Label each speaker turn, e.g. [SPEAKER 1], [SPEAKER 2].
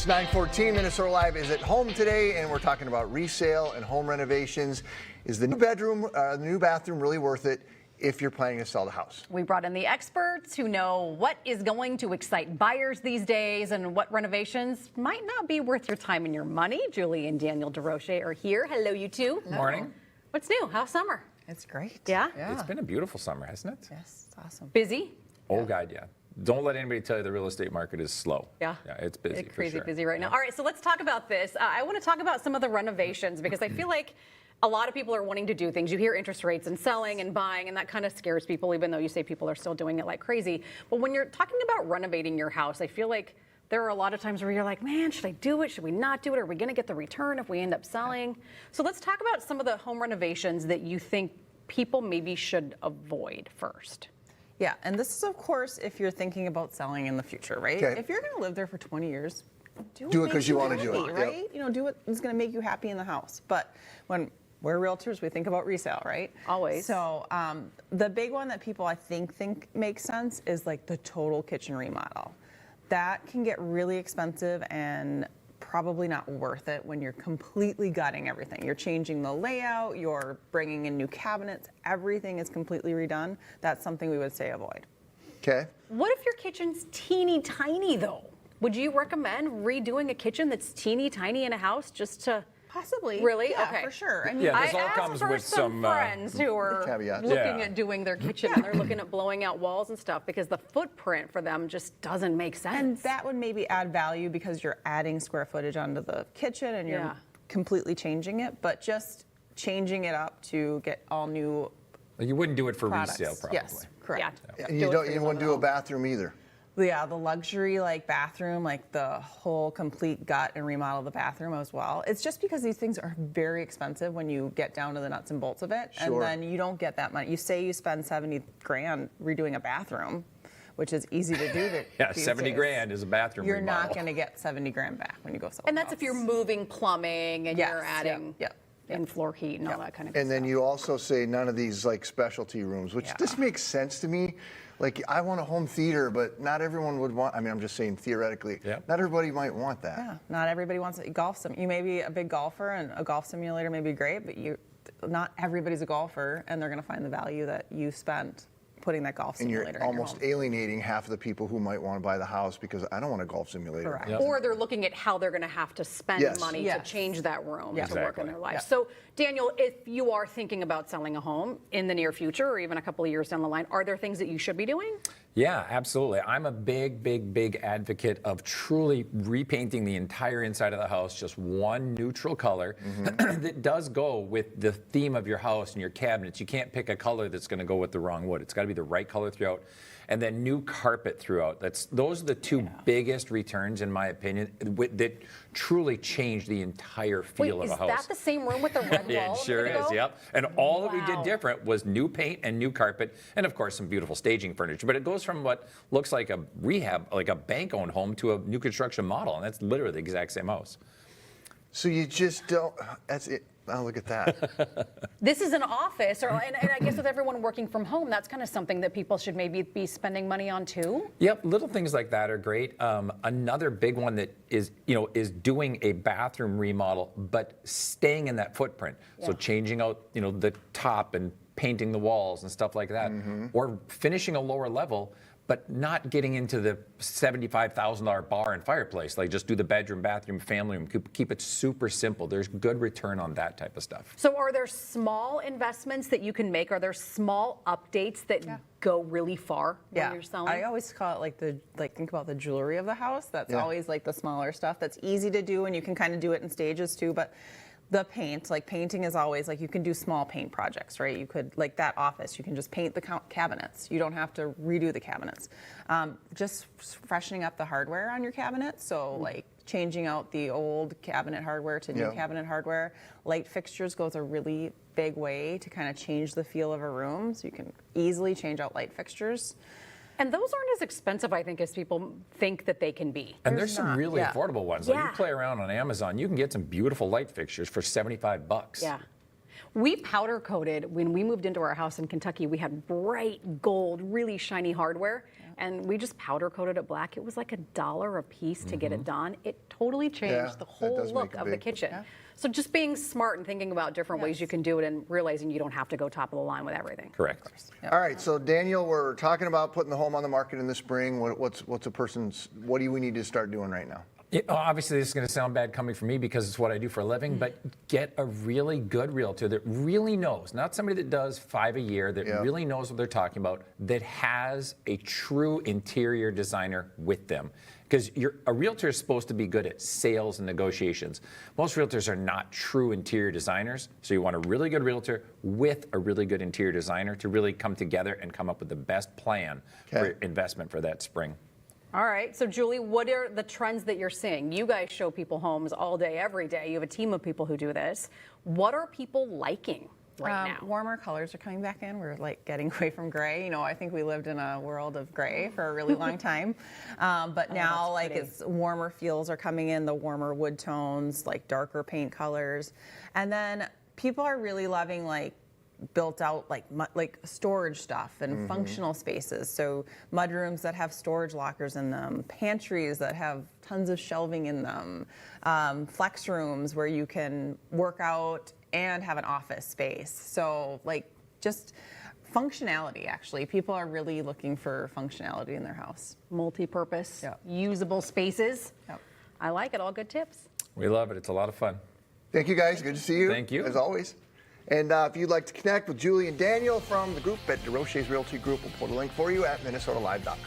[SPEAKER 1] It's 9:14. Minnesota Live is at home today, and we're talking about resale and home renovations. Is the new bathroom really worth it if you're planning to sell the house?
[SPEAKER 2] We brought in the experts who know what is going to excite buyers these days and what renovations might not be worth your time and your money. Julie and Daniel Desrochers are here. Hello, you two.
[SPEAKER 3] Good morning.
[SPEAKER 2] What's new? How's summer?
[SPEAKER 3] It's great.
[SPEAKER 2] Yeah?
[SPEAKER 3] It's been a beautiful summer, hasn't it?
[SPEAKER 4] Yes, it's awesome.
[SPEAKER 2] Busy?
[SPEAKER 3] Oh, God, yeah. Don't let anybody tell you the real estate market is slow.
[SPEAKER 2] Yeah.
[SPEAKER 3] Yeah, it's busy.
[SPEAKER 2] It's crazy
[SPEAKER 3] for sure.
[SPEAKER 2] busy right now. All right, so let's talk about this. I want to talk about some of the renovations because I feel like a lot of people are wanting to do things. You hear interest rates and selling and buying, and that kind of scares people, even though you say people are still doing it like crazy. But when you're talking about renovating your house, I feel like there are a lot of times where you're like, man, should I do it? Should we not do it? Are we going to get the return if we end up selling? So let's talk about some of the home renovations that you think people maybe should avoid first.
[SPEAKER 4] Yeah, and this is, of course, if you're thinking about selling in the future, right?
[SPEAKER 1] Okay.
[SPEAKER 4] If you're going to live there for 20 years,
[SPEAKER 1] Do it 'cause you wanna do it,
[SPEAKER 4] right?
[SPEAKER 1] yep.
[SPEAKER 4] You know, do what is going to make you happy in the house. But when we're realtors, we think about resale, right?
[SPEAKER 2] Always.
[SPEAKER 4] So the big one that people I think makes sense is like the total kitchen remodel. That can get really expensive and probably not worth it when you're completely gutting everything. You're changing the layout, you're bringing in new cabinets, everything is completely redone. That's something we would say avoid.
[SPEAKER 1] Okay.
[SPEAKER 2] What if your kitchen's teeny tiny though? Would you recommend redoing a kitchen that's teeny tiny in a house just to
[SPEAKER 4] Possibly.
[SPEAKER 2] Really?
[SPEAKER 4] Yeah,
[SPEAKER 2] Okay.
[SPEAKER 4] for sure. I mean,
[SPEAKER 3] Yeah,
[SPEAKER 2] I
[SPEAKER 3] this all
[SPEAKER 2] asked
[SPEAKER 3] comes
[SPEAKER 2] for
[SPEAKER 3] with
[SPEAKER 2] some
[SPEAKER 3] some,
[SPEAKER 2] friends who are
[SPEAKER 1] caveats.
[SPEAKER 2] looking
[SPEAKER 3] Yeah.
[SPEAKER 2] at doing their kitchen and they're looking at blowing out walls and stuff because the footprint for them just doesn't make sense.
[SPEAKER 4] and that would maybe add value because you're adding square footage onto the kitchen and you're
[SPEAKER 2] Yeah.
[SPEAKER 4] completely changing it, but just changing it up to get all new
[SPEAKER 3] You wouldn't do it for
[SPEAKER 4] products.
[SPEAKER 3] resale, probably.
[SPEAKER 4] Yes, correct.
[SPEAKER 2] Yeah.
[SPEAKER 1] And
[SPEAKER 2] Do
[SPEAKER 1] you
[SPEAKER 2] it
[SPEAKER 1] don't
[SPEAKER 2] for
[SPEAKER 1] even want to do
[SPEAKER 2] yourself
[SPEAKER 1] a
[SPEAKER 2] at home.
[SPEAKER 1] bathroom either.
[SPEAKER 4] Yeah, the luxury like bathroom, like the whole complete gut and remodel the bathroom as well. It's just because these things are very expensive when you get down to the nuts and bolts of it,
[SPEAKER 1] Sure.
[SPEAKER 4] and then you don't get that money. You say you spend 70 grand redoing a bathroom, which is easy to do.
[SPEAKER 3] Yeah,
[SPEAKER 4] these
[SPEAKER 3] 70
[SPEAKER 4] days.
[SPEAKER 3] grand is a bathroom
[SPEAKER 4] You're
[SPEAKER 3] remodel.
[SPEAKER 4] not going to get 70 grand back when you go sell.
[SPEAKER 2] And
[SPEAKER 4] a
[SPEAKER 2] that's if
[SPEAKER 4] house.
[SPEAKER 2] you're moving plumbing and
[SPEAKER 4] Yes,
[SPEAKER 2] you're adding
[SPEAKER 4] yep.
[SPEAKER 2] in-floor heat and all that kind of good
[SPEAKER 1] And then
[SPEAKER 2] stuff.
[SPEAKER 1] you also say none of these like specialty rooms, which
[SPEAKER 4] Yeah.
[SPEAKER 1] this makes sense to me. Like I want a home theater, but not everyone would want. I mean, I'm just saying theoretically,
[SPEAKER 3] Yeah.
[SPEAKER 1] not everybody might want that.
[SPEAKER 4] Yeah, not everybody wants a golf sim. You may be a big golfer, and a golf simulator may be great, but not everybody's a golfer, and they're going to find the value that you spent putting that golf
[SPEAKER 1] And
[SPEAKER 4] simulator.
[SPEAKER 1] you're
[SPEAKER 4] in your
[SPEAKER 1] almost
[SPEAKER 4] home.
[SPEAKER 1] alienating half of the people who might want to buy the house because I don't want a golf simulator.
[SPEAKER 4] Correct.
[SPEAKER 3] Yep.
[SPEAKER 2] Or they're looking at how they're going to have to spend
[SPEAKER 1] Yes.
[SPEAKER 2] money
[SPEAKER 4] Yes.
[SPEAKER 2] to change that room
[SPEAKER 4] Yeah.
[SPEAKER 2] to work in
[SPEAKER 3] Exactly.
[SPEAKER 2] their life.
[SPEAKER 4] Yeah.
[SPEAKER 2] So, Daniel, if you are thinking about selling a home in the near future or even a couple of years down the line, are there things that you should be doing?
[SPEAKER 3] Yeah, absolutely. I'm a big advocate of truly repainting the entire inside of the house, just one neutral color that does go with the theme of your house and your cabinets. You can't pick a color that's going to go with the wrong wood. It's got to be the right color throughout. And then new carpet throughout. Those are the two biggest returns, in my opinion, that truly change the entire feel
[SPEAKER 2] Wait,
[SPEAKER 3] of
[SPEAKER 2] is
[SPEAKER 3] a house.
[SPEAKER 2] that the same room with the red
[SPEAKER 3] Yeah,
[SPEAKER 2] wall?
[SPEAKER 3] it sure
[SPEAKER 2] a minute
[SPEAKER 3] is,
[SPEAKER 2] ago?
[SPEAKER 3] yep. And all that we
[SPEAKER 2] Wow.
[SPEAKER 3] did different was new paint and new carpet, and of course some beautiful staging furniture. But it goes from what looks like a rehab, like a bank-owned home, to a new construction model, and that's literally the exact same house.
[SPEAKER 1] So you just don't. That's it. Oh, look at that.
[SPEAKER 2] This is an office, and I guess with everyone working from home, that's kind of something that people should maybe be spending money on too.
[SPEAKER 3] Yep, little things like that are great. Another big one that is doing a bathroom remodel, but staying in that footprint. So
[SPEAKER 2] Yeah.
[SPEAKER 3] changing out, the top and painting the walls and stuff like that, or finishing a lower level, but not getting into the $75,000 bar and fireplace. Like just do the bedroom, bathroom, family room. Keep it super simple. There's good return on that type of stuff.
[SPEAKER 2] So are there small investments that you can make? Are there small updates that go really far when you're selling?
[SPEAKER 4] I always call it think about the jewelry of the house. That's
[SPEAKER 1] Yeah.
[SPEAKER 4] always like the smaller stuff that's easy to do, and you can kind of do it in stages too. But the paint, like painting is always like you can do small paint projects, right? You could, like that office, you can just paint the cabinets. You don't have to redo the cabinets. Just freshening up the hardware on your cabinets. So like changing out the old cabinet hardware to new
[SPEAKER 1] Yeah.
[SPEAKER 4] cabinet hardware. Light fixtures goes a really big way to kind of change the feel of a room. So you can easily change out light fixtures.
[SPEAKER 2] And those aren't as expensive, I think, as people think that they can be.
[SPEAKER 3] And there's some
[SPEAKER 4] not,
[SPEAKER 3] really
[SPEAKER 4] yeah.
[SPEAKER 3] affordable ones. Like
[SPEAKER 2] Yeah.
[SPEAKER 3] you play around on Amazon, you can get some beautiful light fixtures for $75.
[SPEAKER 2] Yeah. We powder coated when we moved into our house in Kentucky. We had bright gold, really shiny hardware, and we just powder coated it black. It was like $1 a piece to get it done. It totally changed
[SPEAKER 1] Yeah,
[SPEAKER 2] the
[SPEAKER 1] that
[SPEAKER 2] whole
[SPEAKER 1] does
[SPEAKER 2] look
[SPEAKER 1] make a
[SPEAKER 2] of the
[SPEAKER 1] big-
[SPEAKER 2] kitchen.
[SPEAKER 4] Yeah.
[SPEAKER 2] So just being smart and thinking about different ways you can do it and realizing you don't have to go top of the line with everything.
[SPEAKER 3] Correct.
[SPEAKER 1] All right, so Daniel, we're talking about putting the home on the market in the spring. What do we need to start doing right now?
[SPEAKER 3] Obviously, this is going to sound bad coming from me because it's what I do for a living, but get a really good realtor that really knows, not somebody that does 5 a year, that really knows what they're talking about, that has a true interior designer with them. Because a realtor is supposed to be good at sales and negotiations. Most realtors are not true interior designers, so you want a really good realtor with a really good interior designer to really come together and come up with the best plan for investment for that spring.
[SPEAKER 2] All right, so Julie, what are the trends that you're seeing? You guys show people homes all day, every day. You have a team of people who do this. What are people liking right now?
[SPEAKER 4] Warmer colors are coming back in. We're like getting away from gray. You know, I think we lived in a world of gray for a really long time. But now like it's warmer feels are coming in, the warmer wood tones, like darker paint colors. And then people are really loving like built out like storage stuff and functional spaces. So mudrooms that have storage lockers in them, pantries that have tons of shelving in them, flex rooms where you can work out and have an office space. So like just functionality, actually. People are really looking for functionality in their house.
[SPEAKER 2] Multi-purpose, usable spaces.
[SPEAKER 4] Yep.
[SPEAKER 2] I like it, all good tips.
[SPEAKER 3] We love it. It's a lot of fun.
[SPEAKER 1] Thank you, guys. Good to see you.
[SPEAKER 3] Thank you.
[SPEAKER 1] As always. And if you'd like to connect with Julie and Daniel from the group at Desrochers Realty Group, we'll put a link for you at minnesotalive.com.